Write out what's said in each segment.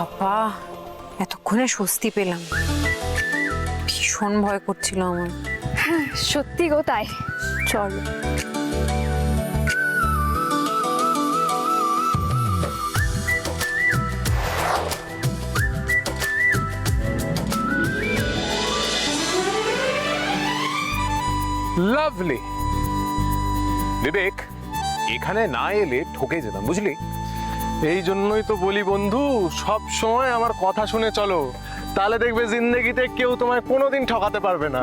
বাবা, এতক্ষণে স্বস্তি পেলাম। ভীষণ ভয় করছিল আমার। সত্যি গো তাই। চলো। লাভলি। বিবেক, এখানে না এলে ঠকে যেতাম, বুঝলি? এই জন্যই তো বলি বন্ধু, সব সময় আমার কথা শুনে চলো, তাহলে দেখবে জিন্দেগিতে কেউ তোমায় কোনোদিন ঠকাতে পারবে না।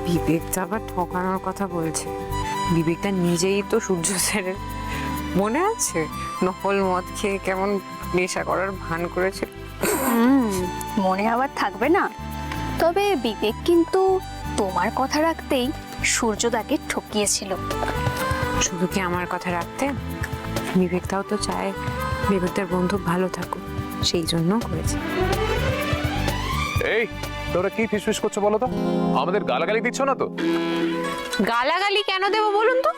বিবেকটা আবার ঠকানোর কথা বলছে। বিবেকটা নিজেই তো সূর্য স্যারের মনে আছে, নকল মদ খেয়ে কেমন নেশা করার ভান করেছে। মনে আবার থাকবে না? তবে বিবেক কিন্তু তোমার কথা রাখতেই সূর্যদাকে ঠকিয়েছিল। শুধু কি আমার কথা রাখতে? বিবেকটাও তো চায় বিবেকটার বন্ধু ভালো থাকুক, সেই জন্য করেছে। এই, তোরা কি ফিসফিস করছো বলো তো? আমাদের গালাগালি দিচ্ছ না তো? গালাগালি কেন দেবো বলুন তো?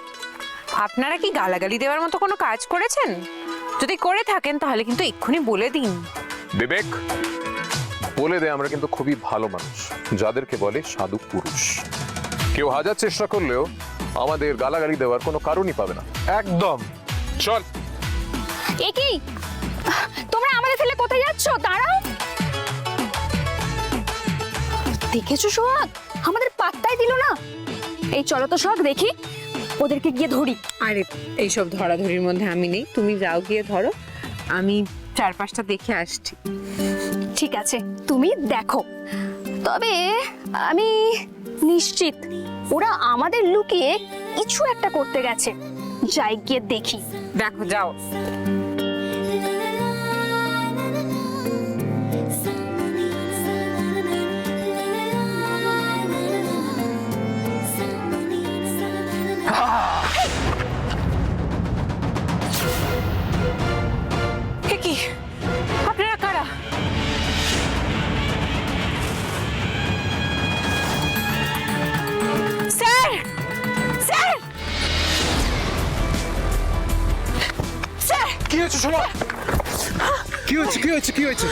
আপনারা কি গালাগালি দেওয়ার মতো কোনো কাজ করেছেন? যদি করে থাকেন তাহলে কিন্তু এক্ষুনি বলে দিন। বিবেক, বলে দে আমরা কিন্তু খুবই ভালো মানুষ, যাদেরকে বলে সাধু পুরুষ। কেউ হাজার চেষ্টা করলেও আমাদের গালাগালি দেওয়ার কোনো কারণই পাবে না। একদম। চল। এ কি, তোমরা আমাদের ফেলে কোথায় যাচ্ছ? দাঁড়াও। দেখেছো সোহাগ, আমাদের পাত্তাই দিল না। এই চলো তো সোহাগ, দেখি ওদেরকে গিয়ে ধরি। আরে এইসব ধরাধরির মধ্যে আমি নেই, তুমি যাও গিয়ে ধরো, আমি চারপাশটা দেখে আসছি। ঠিক আছে, তুমি দেখো। তবে আমি নিশ্চিত ওরা আমাদের লুকিয়ে কিছু একটা করতে গেছে। যাই গিয়ে দেখি। দেখো, যাও। কি আপনারা কারা? Sir, sir, sir! কি হয়েছে শোনো? কি হয়েছে?